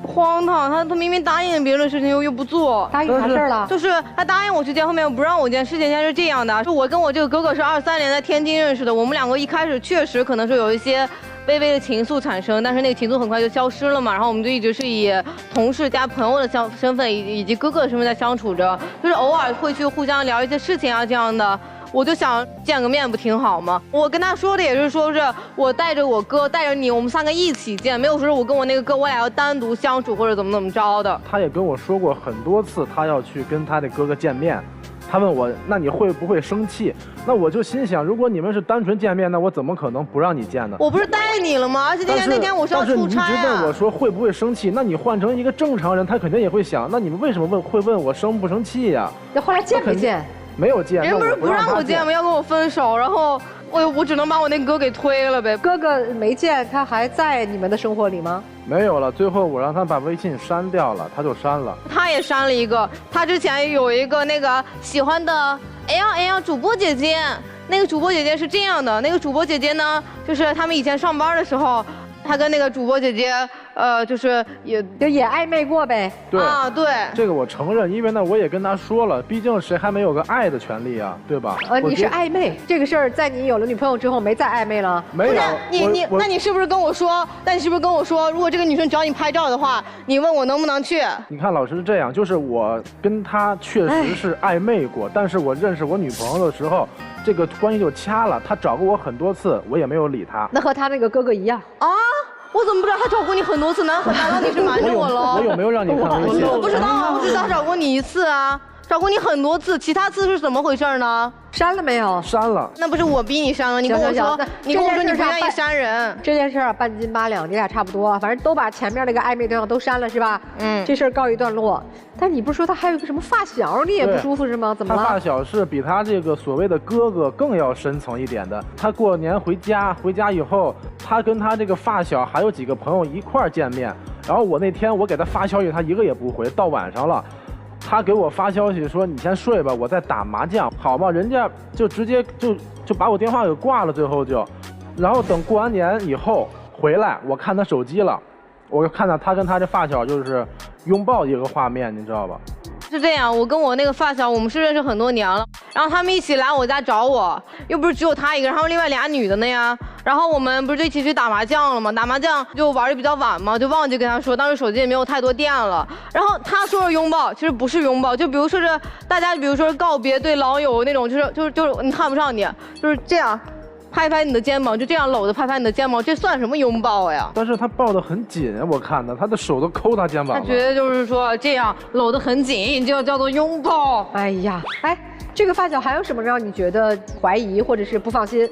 荒唐，他明明答应别人的事情又不做。答应啥事儿了？就是他答应我去见，后面又不让我见。事情是这样的，是我跟我这个哥哥是23年在天津认识的，我们2个一开始确实可能是有一些微微的情愫产生，但是那个情愫很快就消失了嘛。然后我们就一直是以同事加朋友的身份以及哥哥的身份在相处着，就是偶尔会去互相聊一些事情啊这样的。我就想见个面不挺好吗？我跟他说的也是说是我带着我哥带着你，我们3个一起见，没有说是我跟我那个哥我俩要单独相处或者怎么着的。他也跟我说过很多次，他要去跟他的哥哥见面。他问我，那你会不会生气？那我就心想，如果你们是单纯见面，那我怎么可能不让你见呢？我不是带你了吗？而且那天我是要出差啊。但是你一直问我说会不会生气，那你换成一个正常人，他肯定也会想，那你们为什么会问我生不生气呀？那后来见没见？没有见。人不是不让我见吗？要跟我分手，然后我只能把我那哥给推了呗。哥哥没见，他还在你们的生活里吗？没有了，最后我让他把微信删掉了，他就删了。他也删了一个，他之前有一个那个喜欢的 L 主播姐姐，那个主播姐姐是这样的，那个主播姐姐呢，就是他们以前上班的时候，他跟那个主播姐姐，就是也暧昧过呗。对啊，对，这个我承认，因为呢我也跟他说了，毕竟谁还没有个爱的权利啊，对吧？你是暧昧这个事儿，在你有了女朋友之后没再暧昧了？没有。那你是不是跟我说？那你是不是跟我说，如果这个女生找你拍照的话，你问我能不能去？你看，老师是这样，就是我跟他确实是暧昧过，但是我认识我女朋友的时候，这个关系就掐了。他找过我很多次，我也没有理他。那和他那个哥哥一样啊？我怎么不知道他找过你很多次？难道你是瞒着我了？我有没有让你看微信？我不知道啊，我知道他找过你一次啊，找过你很多次，其他次是怎么回事呢？删了没有？删了。那不是我逼你删了？你跟我说，你不愿意删人。这件事儿半斤八两，你俩差不多，反正都把前面那个暧昧对象都删了是吧？这事儿告一段落。但你不是说他还有一个什么发小，你也不舒服是吗？怎么了？他发小是比他这个所谓的哥哥更要深层一点的。他过年回家以后，他跟他这个发小还有几个朋友一块儿见面。然后我那天我给他发消息，他一个也不回，到晚上了。他给我发消息说：“你先睡吧，我在打麻将，好吗？”人家就直接就把我电话给挂了，最后就，然后等过完年以后回来，我看他手机了，我看到他跟他这发小就是拥抱一个画面，你知道吧？是这样，我跟我那个发小，我们是认识很多年了，然后他们一起来我家找我，又不是只有他一个人，还有另外俩女的呢呀。然后我们不是就一起去打麻将了吗？打麻将就玩的比较晚嘛，就忘记跟他说，当时手机也没有太多电了。然后他说是拥抱，其实不是拥抱，就比如说是大家，比如说告别对老友那种，就是你看不上你，就是这样。拍拍你的肩膀，就这样搂着拍拍你的肩膀，这算什么拥抱呀？但是他抱得很紧，我看的，他的手都抠他肩膀了。他觉得就是说这样搂得很紧，就叫做拥抱。哎呀，这个发小还有什么让你觉得怀疑或者是不放心？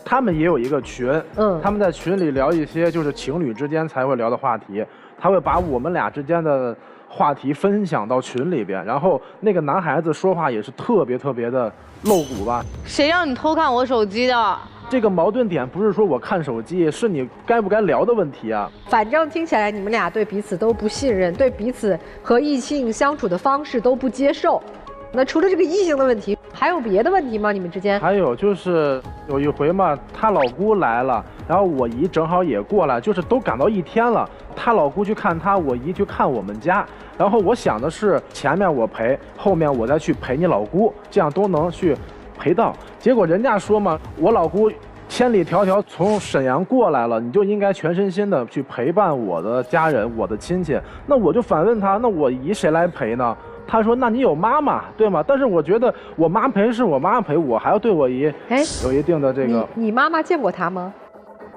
他们也有一个群，他们在群里聊一些就是情侣之间才会聊的话题，他会把我们俩之间的话题分享到群里边，然后那个男孩子说话也是特别的露骨吧？谁让你偷看我手机的？这个矛盾点不是说我看手机，是你该不该聊的问题啊。反正听起来你们俩对彼此都不信任，对彼此和异性相处的方式都不接受。那除了这个异性的问题，还有别的问题吗？你们之间？还有就是有一回嘛，他老姑来了，然后我姨正好也过来，就是都赶到一天了。他老姑去看他，我姨去看我们家。然后我想的是前面我陪，后面我再去陪你老姑，这样都能去陪到。结果人家说嘛，我老姑千里迢迢从沈阳过来了，你就应该全身心的去陪伴我的家人，我的亲戚。那我就反问他，那我姨谁来陪呢？他说：“那你有妈妈，对吗？”但是我觉得我妈陪是我妈陪，我还要对我姨有一定的这个。你妈妈见过他吗？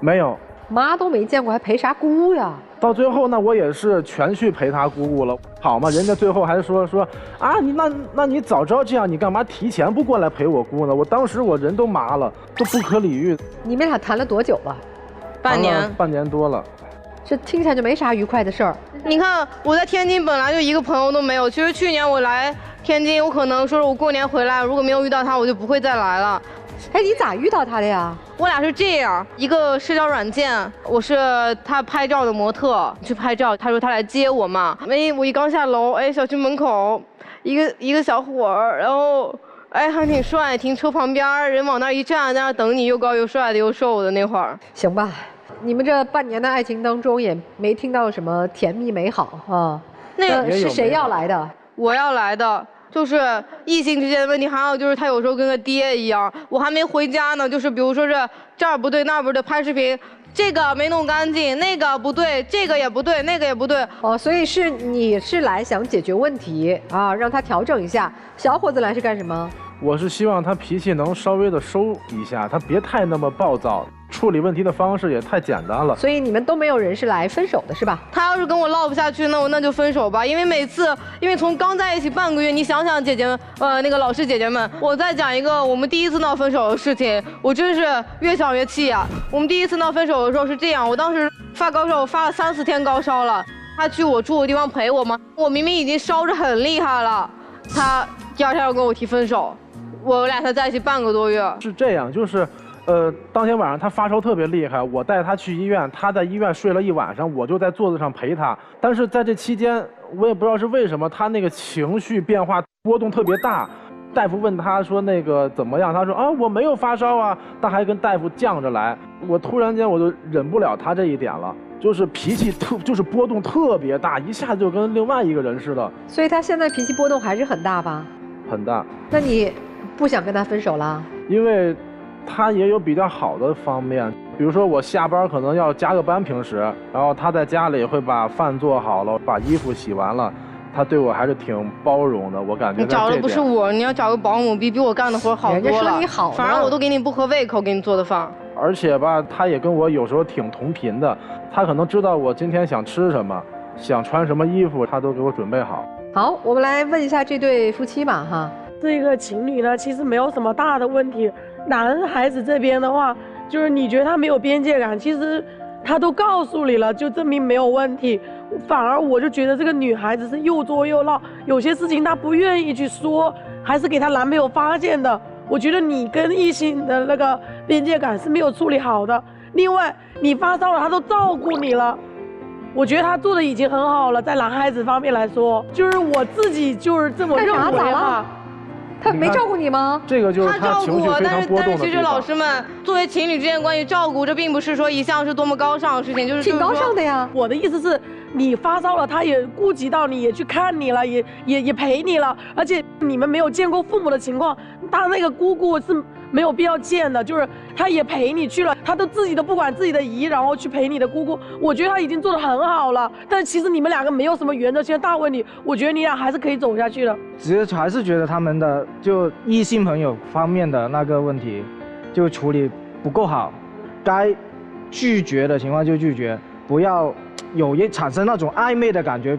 没有，妈都没见过，还陪啥姑呀？到最后呢，我也是全去陪他姑姑了，好嘛？人家最后还说啊，那你早知道这样，你干嘛提前不过来陪我姑呢？我当时我人都麻了，都不可理喻。你们俩谈了多久了？半年，半年多了。这听起来就没啥愉快的事儿。你看我在天津本来就一个朋友都没有，其实去年我来天津，我可能说是我过年回来，如果没有遇到他，我就不会再来了。你咋遇到他的呀？我俩是这样，一个社交软件，我是他拍照的模特，去拍照，他说他来接我嘛。我一刚下楼，小区门口一个小伙儿，然后还挺帅，停车旁边，人往那一站，在那等你，又高又帅的又瘦的那会儿。行吧。你们这半年的爱情当中，也没听到什么甜蜜美好啊？那是谁要来的？我要来的，就是异性之间的问题。还有就是他有时候跟个爹一样，我还没回家呢，就是比如说是这儿不对那儿不对，拍视频，这个没弄干净，那个不对，这个也不对，那个也不对。所以你是来想解决问题啊，让他调整一下。小伙子来是干什么？我是希望他脾气能稍微的收一下，他别太那么暴躁，处理问题的方式也太简单了。所以你们都没有人是来分手的是吧？他要是跟我唠不下去，那就分手吧。因为从刚在一起半个月，你想想姐姐们，那个老师姐姐们，我再讲一个我们第一次闹分手的事情，我真是越想越气啊。我们第一次闹分手的时候是这样，我当时发高烧，我发了3、4天高烧了，他去我住的地方陪我嘛，我明明已经烧着很厉害了，他第2天要跟我提分手，我俩才在一起半个多月。是这样，就是。当天晚上他发烧特别厉害，我带他去医院，他在医院睡了1晚上，我就在座子上陪他。但是在这期间，我也不知道是为什么，他那个情绪变化波动特别大。大夫问他说那个怎么样，他说啊我没有发烧啊，他还跟大夫犟着来。我突然间我就忍不了他这一点了，就是脾气就是波动特别大，一下子就跟另外一个人似的。所以他现在脾气波动还是很大吧？很大。那你不想跟他分手了？因为。他也有比较好的方面，比如说我下班可能要加个班，平时，然后他在家里会把饭做好了，把衣服洗完了，他对我还是挺包容的，我感觉。你找的不是我，你要找个保姆，比我干的活好多了。人家说你好，反正我都给你不合胃口，给你做的饭。而且吧，他也跟我有时候挺同频的，他可能知道我今天想吃什么，想穿什么衣服，他都给我准备好。好，我们来问一下这对夫妻吧，哈。这个情侣呢，其实没有什么大的问题。男孩子这边的话，就是你觉得他没有边界感，其实他都告诉你了，就证明没有问题。反而我就觉得这个女孩子是又作又闹，有些事情她不愿意去说，还是给她男朋友发现的。我觉得你跟异性的那个边界感是没有处理好的。另外，你发烧了，他都照顾你了。我觉得他做的已经很好了，在男孩子方面来说，就是我自己就是这么认为哈。他没照顾你吗？这个就是他情绪非常波动的地方。但是其实老师们作为情侣之间关系照顾，这并不是说一项是多么高尚的事情，就是挺高尚的呀。我的意思是，你发烧了，他也顾及到你，也去看你了，也陪你了，而且你们没有见过父母的情况，他那个姑姑是没有必要见的，就是他也陪你去了，他都自己都不管自己的姨，然后去陪你的姑姑，我觉得他已经做得很好了。但其实你们2个没有什么原则性的大问题，我觉得你俩还是可以走下去的。只是还是觉得他们的就异性朋友方面的那个问题，就处理不够好，该拒绝的情况就拒绝，不要产生那种暧昧的感觉。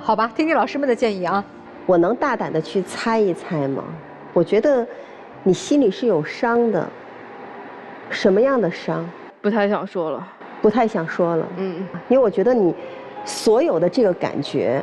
好吧，听听老师们的建议啊。我能大胆的去猜一猜吗？我觉得你心里是有伤的，什么样的伤？不太想说了。不太想说了。因为我觉得你所有的这个感觉，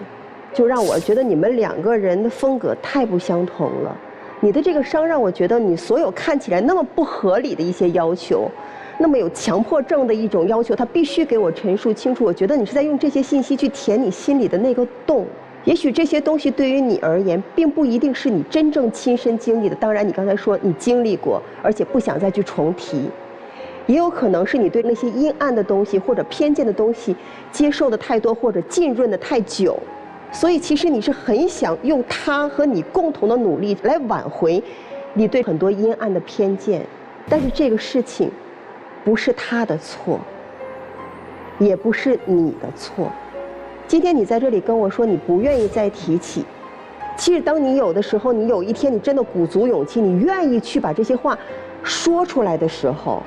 就让我觉得你们2个人的风格太不相同了。你的这个伤让我觉得你所有看起来那么不合理的一些要求，那么有强迫症的一种要求，他必须给我陈述清楚。我觉得你是在用这些信息去填你心里的那个洞。也许这些东西对于你而言，并不一定是你真正亲身经历的。当然，你刚才说你经历过，而且不想再去重提。也有可能是你对那些阴暗的东西或者偏见的东西接受的太多，或者浸润的太久。所以其实你是很想用他和你共同的努力来挽回你对很多阴暗的偏见，但是这个事情不是他的错，也不是你的错。今天你在这里跟我说你不愿意再提起，其实当你有的时候，你有一天你真的鼓足勇气，你愿意去把这些话说出来的时候，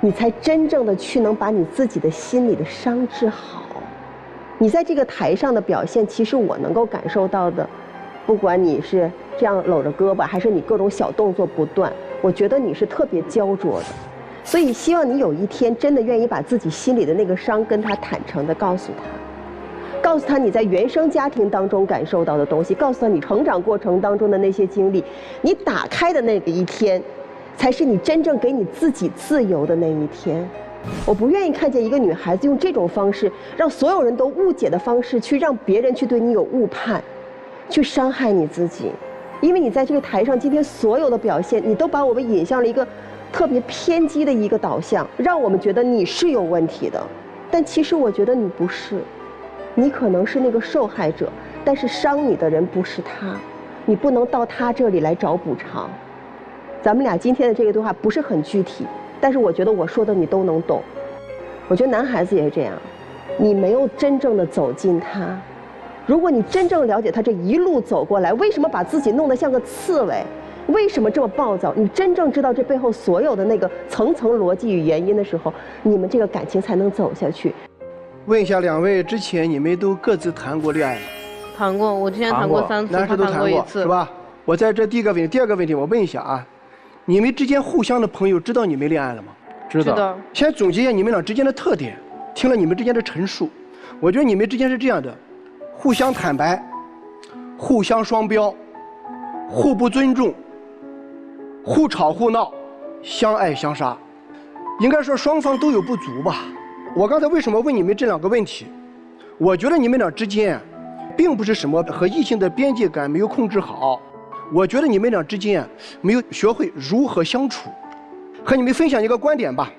你才真正的去能把你自己的心里的伤治好。你在这个台上的表现，其实我能够感受到的，不管你是这样搂着胳膊，还是你各种小动作不断，我觉得你是特别焦灼的。所以希望你有一天真的愿意把自己心里的那个伤跟他坦诚的告诉他，告诉他你在原生家庭当中感受到的东西，告诉他你成长过程当中的那些经历，你打开的那个一天，才是你真正给你自己自由的那一天。我不愿意看见一个女孩子用这种方式，让所有人都误解的方式，去让别人去对你有误判，去伤害你自己。因为你在这个台上今天所有的表现，你都把我们引向了一个特别偏激的一个导向，让我们觉得你是有问题的。但其实我觉得你不是，你可能是那个受害者，但是伤你的人不是他，你不能到他这里来找补偿。咱们俩今天的这个对话不是很具体，但是我觉得我说的你都能懂。我觉得男孩子也是这样，你没有真正的走进他。如果你真正了解他这一路走过来，为什么把自己弄得像个刺猬，为什么这么暴躁？你真正知道这背后所有的那个层层逻辑与原因的时候，你们这个感情才能走下去。问一下两位，之前你们都各自谈过恋爱吗？谈过，我之前谈过3次，男士都谈过是吧？我在这第一个问题，第二个问题我问一下啊，你们之间互相的朋友知道你们恋爱了吗？知道。先总结一下你们俩之间的特点，听了你们之间的陈述，我觉得你们之间是这样的：互相坦白，互相双标，互不尊重，互吵互闹，相爱相杀。应该说双方都有不足吧。我刚才为什么问你们这两个问题？我觉得你们俩之间并不是什么和异性的边界感没有控制好，我觉得你们俩之间没有学会如何相处。和你们分享一个观点吧，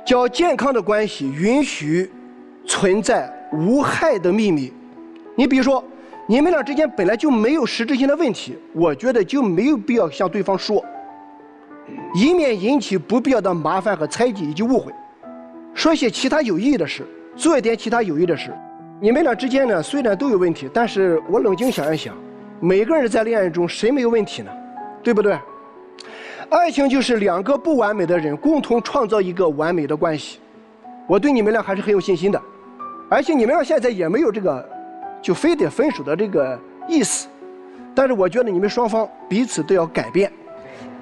叫健康的关系允许存在无害的秘密。你比如说，你们俩之间本来就没有实质性的问题，我觉得就没有必要向对方说，以免引起不必要的麻烦和猜忌以及误会。说一些其他有意义的事，做一点其他有意义的事。你们俩之间呢，虽然都有问题，但是我冷静想一想，每个人在恋爱中谁没有问题呢？对不对？爱情就是两个不完美的人共同创造一个完美的关系。我对你们俩还是很有信心的，而且你们俩现在也没有这个就非得分手的这个意思，但是我觉得你们双方彼此都要改变。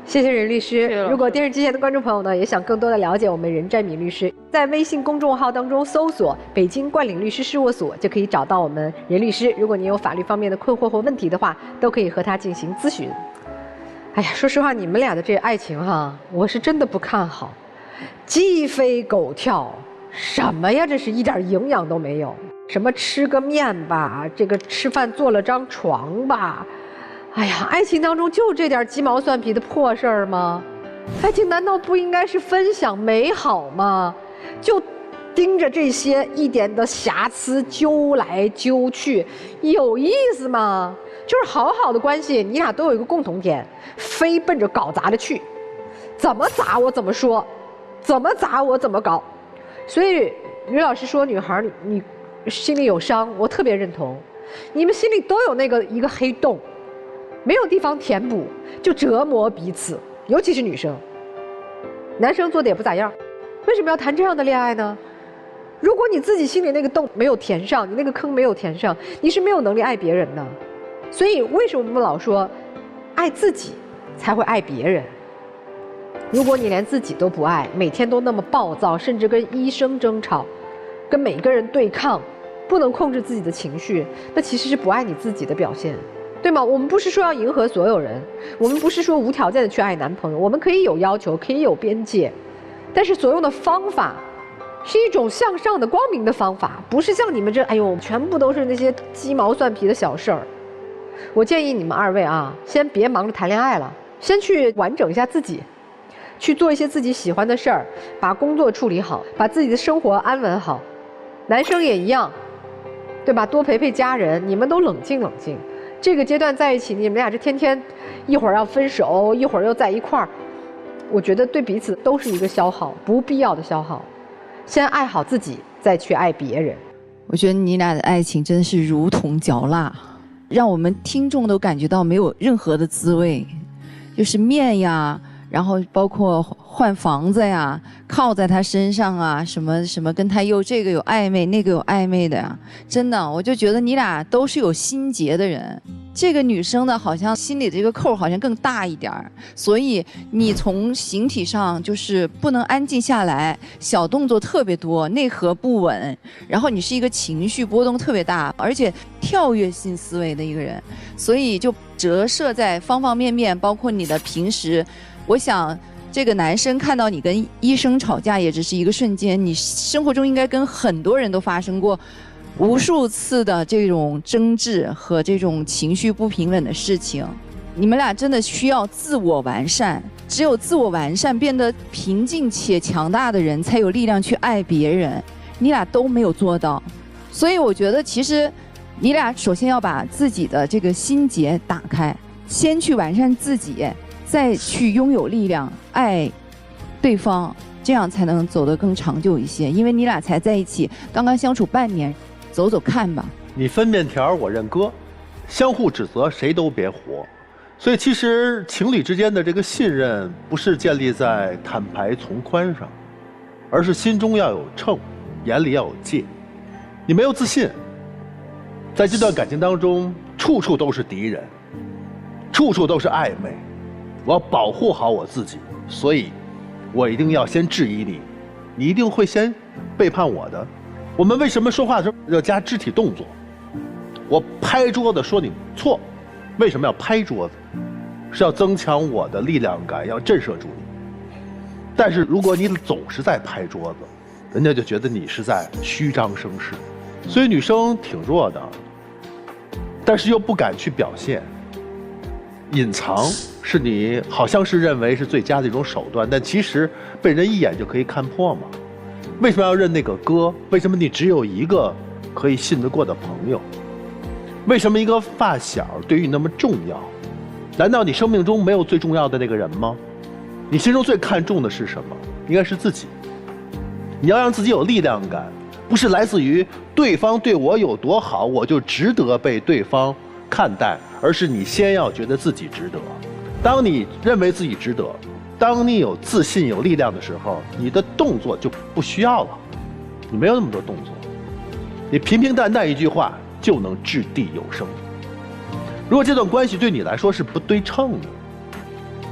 谢谢任律师。如果电视机前的观众朋友呢，也想更多的了解我们任占敏律师，在微信公众号当中搜索“北京冠岭律师事务所”，就可以找到我们任律师。如果你有法律方面的困惑或问题的话，都可以和他进行咨询。哎呀，说实话，你们俩的这爱情哈，我是真的不看好，鸡飞狗跳，什么呀？这是一点营养都没有。什么吃个面吧，这个吃饭做了张床吧。哎呀，爱情当中就这点鸡毛蒜皮的破事儿吗？爱情难道不应该是分享美好吗？就盯着这些一点的瑕疵揪来揪去，有意思吗？就是好好的关系，你俩都有一个共同点，非奔着搞砸的去，怎么砸我怎么说，怎么砸我怎么搞。所以吕老师说，女孩你心里有伤，我特别认同。你们心里都有那个一个黑洞。没有地方填补，就折磨彼此，尤其是女生。男生做的也不咋样，为什么要谈这样的恋爱呢？如果你自己心里那个洞没有填上，你那个坑没有填上，你是没有能力爱别人的。所以为什么我们老说，爱自己才会爱别人？如果你连自己都不爱，每天都那么暴躁，甚至跟医生争吵，跟每个人对抗，不能控制自己的情绪，那其实是不爱你自己的表现。对吗？我们不是说要迎合所有人，我们不是说无条件的去爱男朋友，我们可以有要求，可以有边界，但是所用的方法是一种向上的光明的方法，不是像你们这哎呦全部都是那些鸡毛蒜皮的小事儿。我建议你们二位啊，先别忙着谈恋爱了，先去完整一下自己，去做一些自己喜欢的事儿，把工作处理好，把自己的生活安稳好。男生也一样，对吧？多陪陪家人，你们都冷静冷静。这个阶段在一起，你们俩这天天一会儿要分手，一会儿又在一块儿，我觉得对彼此都是一个消耗，不必要的消耗。先爱好自己，再去爱别人。我觉得你俩的爱情真的是如同嚼蜡，让我们听众都感觉到没有任何的滋味，就是面呀，然后包括换房子呀，靠在他身上啊，什么什么跟他又这个有暧昧，那个有暧昧的呀，真的，我就觉得你俩都是有心结的人。这个女生呢，好像心里的这个扣好像更大一点儿，所以你从形体上就是不能安静下来，小动作特别多，内核不稳，然后你是一个情绪波动特别大，而且跳跃性思维的一个人，所以就折射在方方面面，包括你的平时，我想。这个男生看到你跟医生吵架也只是一个瞬间，你生活中应该跟很多人都发生过无数次的这种争执和这种情绪不平稳的事情。你们俩真的需要自我完善，只有自我完善变得平静且强大的人才有力量去爱别人，你俩都没有做到。所以我觉得其实你俩首先要把自己的这个心结打开，先去完善自己，再去拥有力量爱对方，这样才能走得更长久一些。因为你俩才在一起刚刚相处半年，走走看吧。你分面条我认割，相互指责谁都别活。所以其实情侣之间的这个信任不是建立在坦白从宽上，而是心中要有秤，眼里要有戒。你没有自信，在这段感情当中处处都是敌人，处处都是暧昧，我要保护好我自己，所以我一定要先质疑你，你一定会先背叛我的。我们为什么说话的时候要加肢体动作？我拍桌子说你错，为什么要拍桌子？是要增强我的力量感，要震慑住你。但是如果你总是在拍桌子，人家就觉得你是在虚张声势。所以女生挺弱的，但是又不敢去表现，隐藏是你好像是认为是最佳的一种手段，但其实被人一眼就可以看破嘛。为什么要认那个哥？为什么你只有一个可以信得过的朋友？为什么一个发小对于你那么重要？难道你生命中没有最重要的那个人吗？你心中最看重的是什么？应该是自己。你要让自己有力量感，不是来自于对方对我有多好，我就值得被对方看待，而是你先要觉得自己值得。当你认为自己值得，当你有自信有力量的时候，你的动作就不需要了，你没有那么多动作，你平平淡淡一句话就能掷地有声。如果这段关系对你来说是不对称的，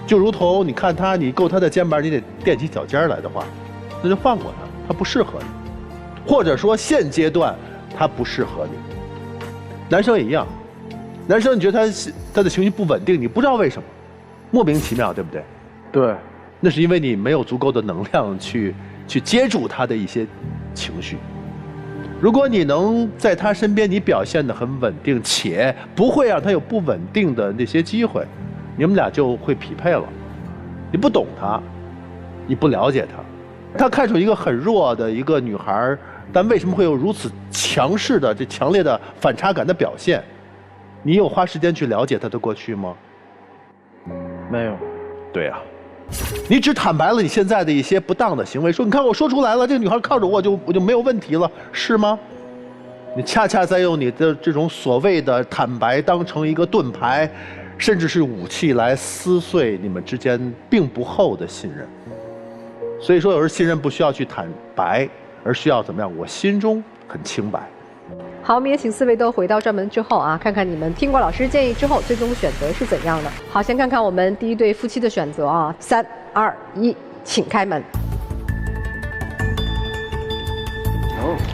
就如同你看他，你够他的肩膀，你得踮起脚尖来的话，那就放过他，他不适合你，或者说现阶段他不适合你。男生也一样，男生你觉得他的情绪不稳定，你不知道为什么，莫名其妙，对不对？对，那是因为你没有足够的能量去接住他的一些情绪。如果你能在他身边，你表现得很稳定，且不会让他有不稳定的那些机会，你们俩就会匹配了。你不懂他，你不了解他，他看出一个很弱的一个女孩，但为什么会有如此强势的这强烈的反差感的表现？你有花时间去了解他的过去吗？没有。对啊，你只坦白了你现在的一些不当的行为，说你看我说出来了，这个女孩靠着我就没有问题了，是吗？你恰恰在用你的这种所谓的坦白当成一个盾牌，甚至是武器来撕碎你们之间并不厚的信任。所以说有时候信任不需要去坦白，而需要怎么样？我心中很清白。好，我们也请4位都回到站门之后啊，看看你们听过老师建议之后，最终选择是怎样的。好，先看看我们第一对夫妻的选择啊，3、2、1，请开门。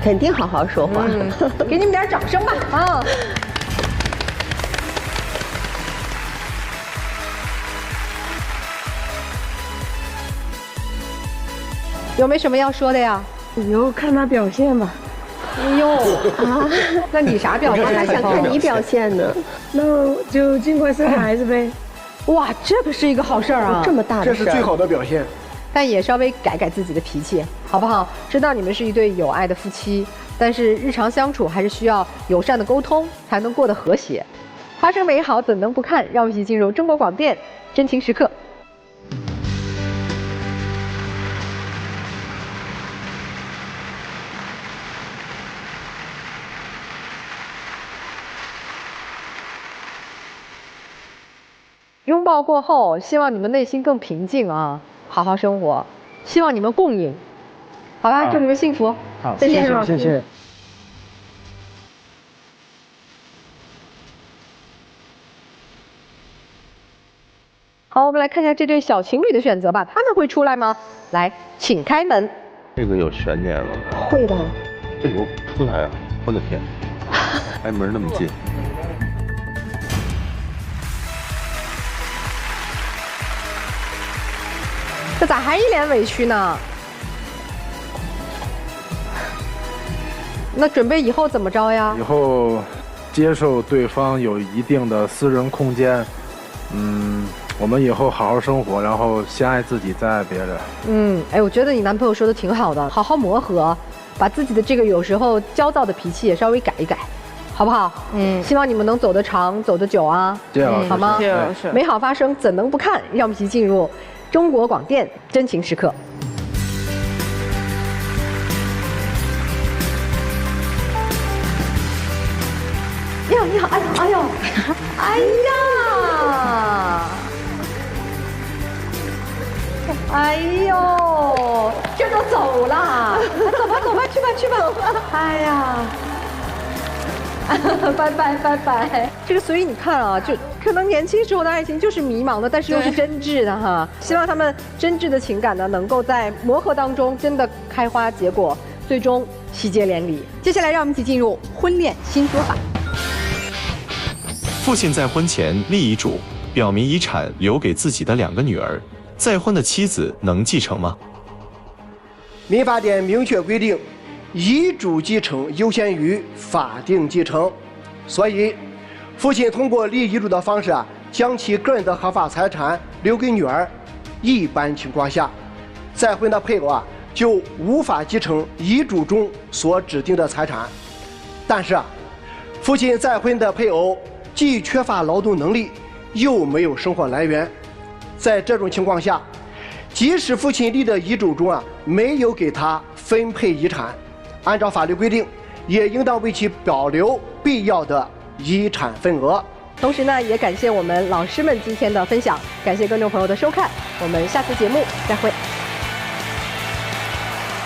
肯定好好说话，给你们点掌声吧啊！有没什么要说的呀？以后看他表现吧。哎呦啊，那你啥表现？我还想看你表现呢。那就尽快生孩子呗。哇，这可是一个好事儿啊！这么大的事儿，这是最好的表现。但也稍微改改自己的脾气，好不好？知道你们是一对有爱的夫妻，但是日常相处还是需要友善的沟通，才能过得和谐。花生美好怎能不看？让我们一起进入中国广电真情时刻。拥抱过后，希望你们内心更平静啊，好好生活。希望你们共赢，好吧？祝你们幸福。好，再见，谢谢。好，我们来看一下这对小情侣的选择吧，他们会出来吗？来，请开门。这个有悬念了。会的。哎呦，出来啊！我的天，挨门那么近。这咋还一脸委屈呢？那准备以后怎么着呀？以后接受对方有一定的私人空间，我们以后好好生活，然后先爱自己，再爱别人。哎，我觉得你男朋友说的挺好的，好好磨合，把自己的这个有时候焦躁的脾气也稍微改一改，好不好？希望你们能走得长，走得久啊。谢谢老师，好吗？谢谢老师。美好发生怎能不看？让我们一起进入中国广电真情时刻。你好，你好，哎呦，哎呦，哎呀！哎呦，这都走了，走吧走吧，去吧去吧。哎呀，拜拜拜拜。这个所以你看啊，就可能年轻时候的爱情就是迷茫的，但是又是真挚的哈。希望他们真挚的情感呢，能够在磨合当中真的开花结果，最终喜结连理。接下来让我们一起进入婚恋新说法。父亲在婚前立遗嘱，表明遗产留给自己的2个女儿，再婚的妻子能继承吗？民法典明确规定，遗嘱继承优先于法定继承，所以父亲通过立遗嘱的方式将其个人的合法财产留给女儿，一般情况下，再婚的配偶就无法继承遗嘱中所指定的财产。但是父亲再婚的配偶既缺乏劳动能力，又没有生活来源，在这种情况下，即使父亲立的遗嘱中没有给他分配遗产，按照法律规定，也应当为其保留必要的遗产份额。同时呢，也感谢我们老师们今天的分享，感谢观众朋友的收看，我们下次节目再会。